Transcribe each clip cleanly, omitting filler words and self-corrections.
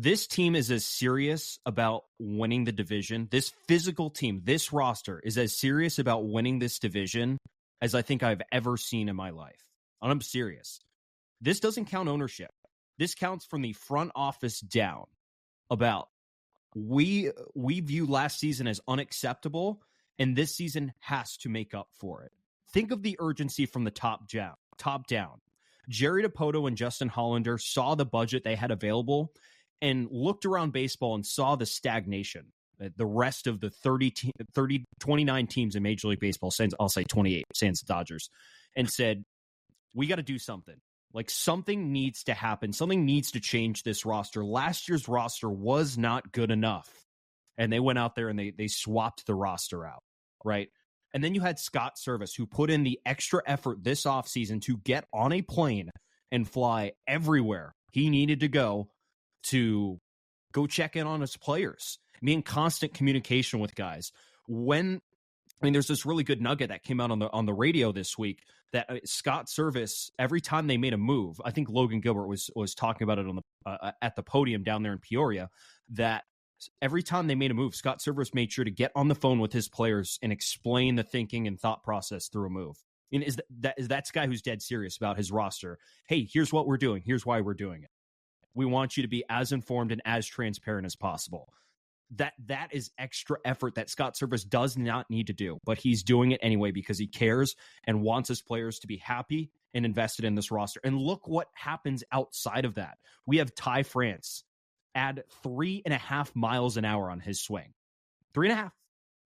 This team is as serious about winning the division. This physical team, this roster is as serious about winning this division as I think I've ever seen in my life. And I'm serious. This doesn't count ownership. This counts from the front office down. About we view last season as unacceptable, and this season has to make up for it. Think of the urgency from the top down. Jerry Dipoto and Justin Hollander saw the budget they had available and looked around baseball and saw the stagnation. The rest of the 29 teams in Major League Baseball, I'll say 28, sans Dodgers, and said, we got to do something. Like, something needs to happen. Something needs to change this roster. Last year's roster was not good enough. And they went out there and they swapped the roster out, right? And then you had Scott Service, who put in the extra effort this offseason to get on a plane and fly everywhere he needed to go check in on his players, be in constant communication with guys. There's this really good nugget that came out on the radio this week that Scott Service, every time they made a move, I think Logan Gilbert was talking about it on the at the podium down there in Peoria, that every time they made a move, Scott Service made sure to get on the phone with his players and explain the thinking and thought process through a move. And that's a guy who's dead serious about his roster. Hey, here's what we're doing. Here's why we're doing it. We want you to be as informed and as transparent as possible. That is extra effort that Scott Service does not need to do, but he's doing it anyway because he cares and wants his players to be happy and invested in this roster. And look what happens outside of that. We have Ty France add 3.5 miles an hour on his swing. 3.5.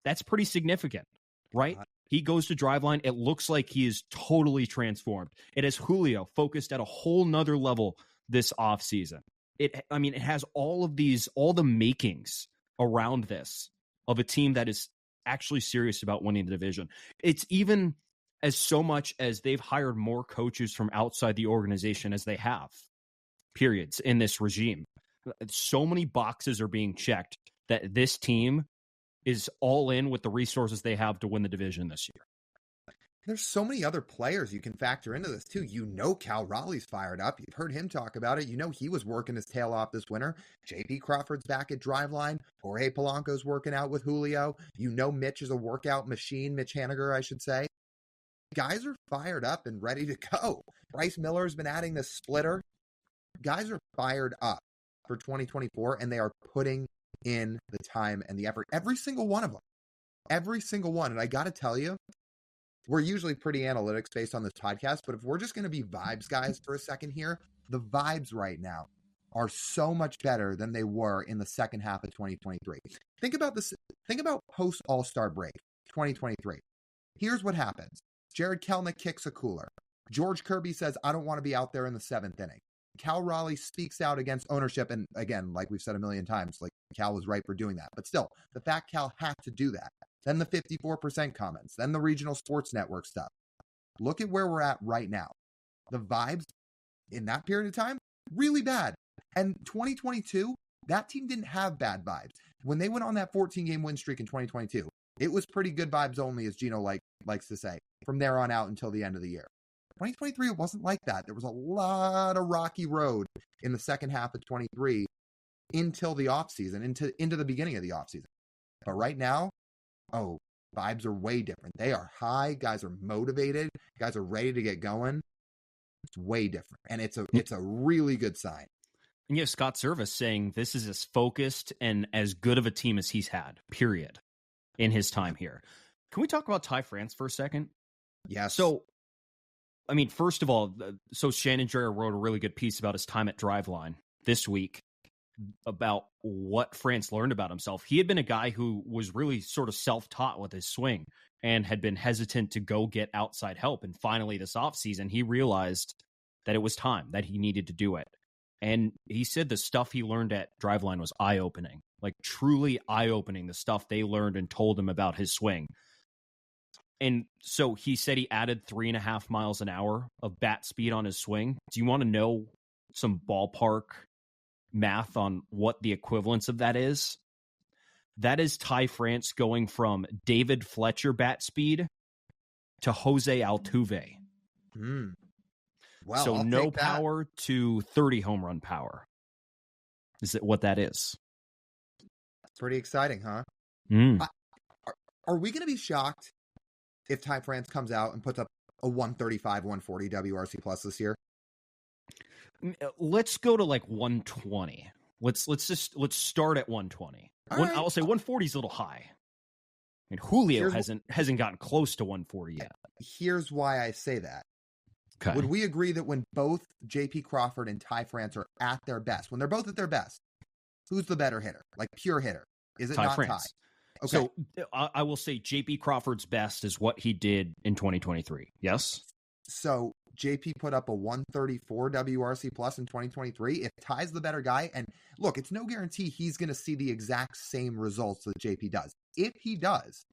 That's pretty significant, right? He goes to driveline. It looks like he is totally transformed. It has Julio focused at a whole nother level this offseason. It has all the makings around this of a team that is actually serious about winning the division. It's even as so much as they've hired more coaches from outside the organization as they have, periods, in this regime. So many boxes are being checked that this team is all in with the resources they have to win the division this year. There's so many other players you can factor into this, too. Cal Raleigh's fired up. You've heard him talk about it. He was working his tail off this winter. J.P. Crawford's back at driveline. Jorge Polanco's working out with Julio. Mitch is a workout machine. Mitch Haniger, I should say. Guys are fired up and ready to go. Bryce Miller's been adding the splitter. Guys are fired up for 2024, and they are putting in the time and the effort. Every single one of them. Every single one. And I got to tell you, we're usually pretty analytics based on this podcast, but if we're just going to be vibes guys for a second here, the vibes right now are so much better than they were in the second half of 2023. Think about this. Think about post All-Star break 2023. Here's what happens. Jared Kelenic kicks a cooler. George Kirby says, I don't want to be out there in the 7th inning. Cal Raleigh speaks out against ownership. And again, like we've said a million times, like Cal was right for doing that. But still, the fact Cal had to do that. Then the 54% comments, then the regional sports network stuff. Look at where we're at right now. The vibes in that period of time, really bad. And 2022, that team didn't have bad vibes. When they went on that 14-game win streak in 2022, it was pretty good vibes only, as Gino likes to say, from there on out until the end of the year. 2023, it wasn't like that. There was a lot of rocky road in the second half of 23 until the offseason, into the beginning of the offseason. But right now, vibes are way different. They are high. Guys are motivated. Guys are ready to get going. It's way different. And it's a really good sign. And you have Scott Service saying this is as focused and as good of a team as he's had, period, in his time here. Can we talk about Ty France for a second? Yes. So, first of all, Shannon Dreyer wrote a really good piece about his time at Driveline this week about what France learned about himself. He had been a guy who was really sort of self-taught with his swing and had been hesitant to go get outside help. And finally this offseason, he realized that it was time, that he needed to do it. And he said the stuff he learned at Driveline was eye-opening, like truly eye-opening, the stuff they learned and told him about his swing. And so he said he added 3.5 miles an hour of bat speed on his swing. Do you want to know some ballpark math on what the equivalence of that is? That is Ty France going from David Fletcher bat speed to Jose Altuve. Well, so I'll no take that. power to 30 home run power. Is that what that is? That's pretty exciting, huh? Mm. Are we going to be shocked if Ty France comes out and puts up a 135, 140 WRC plus this year? Let's go to like 120. Let's start at 120. Right. I'll say 140 is a little high. I mean, Julio hasn't gotten close to 140 yet. Here's why I say that. Okay. Would we agree that when both J.P. Crawford and Ty France are at their best, when they're both at their best, who's the better hitter? Like pure hitter? Is it not France. Ty? Okay. So I will say J.P. Crawford's best is what he did in 2023. Yes? So JP put up a 134 WRC plus in 2023. If Ty's the better guy, and look, it's no guarantee he's going to see the exact same results that JP does. If he does,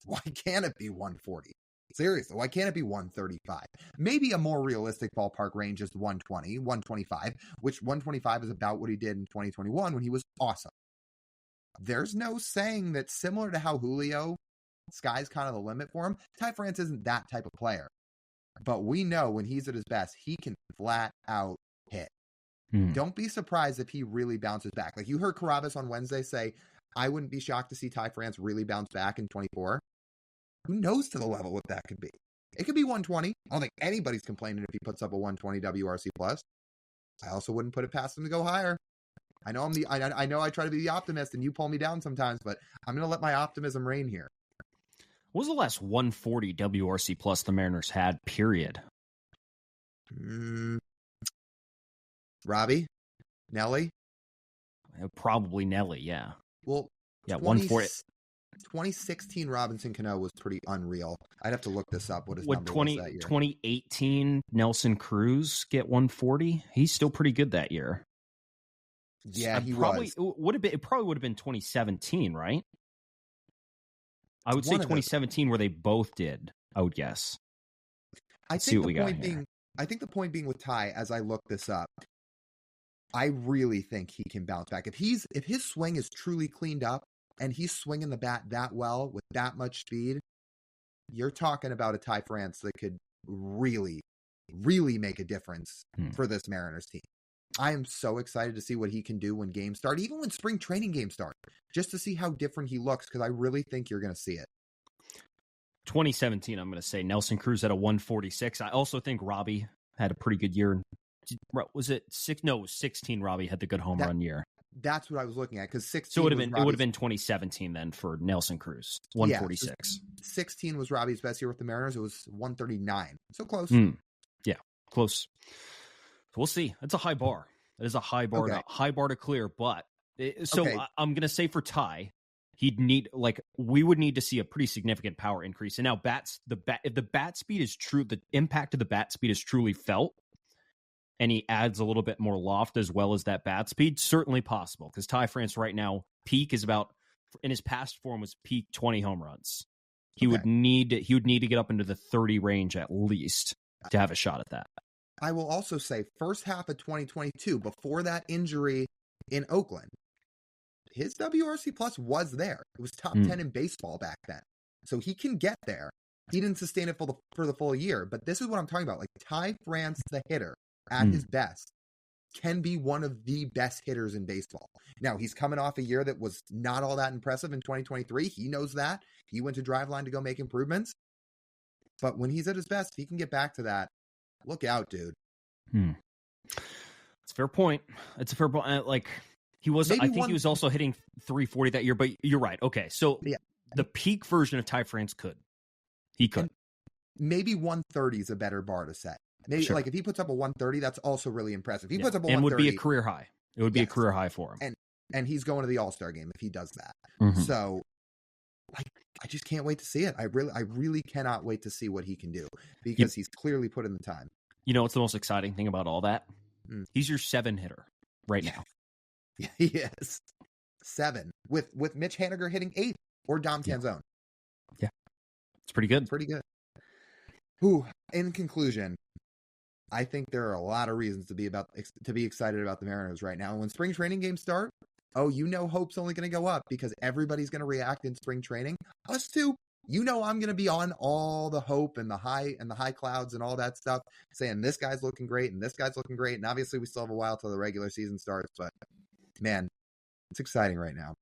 why can't it be 140? Seriously, why can't it be 135? Maybe a more realistic ballpark range is 120, 125, which 125 is about what he did in 2021 when he was awesome. There's no saying that, similar to how Julio, sky's kind of the limit for him, Ty France isn't that type of player. But we know when he's at his best, he can flat out hit. Don't be surprised if he really bounces back. Like you heard Carabas on Wednesday say, I wouldn't be shocked to see Ty France really bounce back in 24. Who knows to the level what that could be? It could be 120. I don't think anybody's complaining if he puts up a 120 WRC plus. I also wouldn't put it past him to go higher. I know I know I try to be the optimist and you pull me down sometimes, but I'm going to let my optimism reign here. What was the last 140 WRC plus the Mariners had, period? Robbie? Nelly? Probably Nelly, yeah. Well, yeah, 140. 2016 Robinson Cano was pretty unreal. I'd have to look this up. What his number was that year? 2018 Nelson Cruz get 140. He's still pretty good that year. Yeah, he probably was. It probably would have been 2017, right? I would say 2017 where they both did. I would guess. I think the point being with Ty, as I look this up, I really think he can bounce back. If his swing is truly cleaned up and he's swinging the bat that well with that much speed, you're talking about a Ty France that could really, really make a difference for this Mariners team. I am so excited to see what he can do when games start, even when spring training games start, just to see how different he looks, because I really think you're going to see it. 2017, I'm going to say Nelson Cruz at a 146. I also think Robbie had a pretty good year. Was it 16? Robbie had the good home run year. That's what I was looking at, because 16. So it would have been 2017 then for Nelson Cruz, 146. Yeah, so 16 was Robbie's best year with the Mariners. It was 139. So close. Yeah, close. We'll see. It's a high bar. It is a high bar, high bar to clear. But I'm going to say for Ty, we would need to see a pretty significant power increase. And now if the bat speed is true, the impact of the bat speed is truly felt, and he adds a little bit more loft as well as that bat speed, certainly possible. Because Ty France right now, peak is about, in his past form, was peak 20 home runs. He would need to get up into the 30 range at least to have a shot at that. I will also say first half of 2022, before that injury in Oakland, his WRC plus was there. It was top 10 in baseball back then. So he can get there. He didn't sustain it for the full year, but this is what I'm talking about. Like Ty France, the hitter at his best, can be one of the best hitters in baseball. Now, he's coming off a year that was not all that impressive in 2023. He knows that. He went to Driveline to go make improvements. But when he's at his best, he can get back to that. Look out, dude. It's a fair point. It's a fair point. Like he was, I think he was also hitting 340 that year. But you're right. Okay, so the peak version of Ty France could. And maybe 130 is a better bar to set. Maybe like if he puts up a 130, that's also really impressive. If he puts up a 130, and would be a career high. It would be a career high for him. And he's going to the All-Star game if he does that. So I just can't wait to see it. I really cannot wait to see what he can do, because he's clearly put in the time. You know what's the most exciting thing about all that? He's your 7 hitter right now. Yeah, he is 7 with Mitch Haniger hitting 8 or Dom Canzone. Yeah, it's pretty good. Pretty good. Who, in conclusion, I think there are a lot of reasons to be excited about the Mariners right now. And when spring training games start, hope's only going to go up, because everybody's going to react in spring training. Us too. I'm going to be on all the hope and the high clouds and all that stuff, saying this guy's looking great and this guy's looking great. And obviously we still have a while till the regular season starts, but Man, it's exciting right now.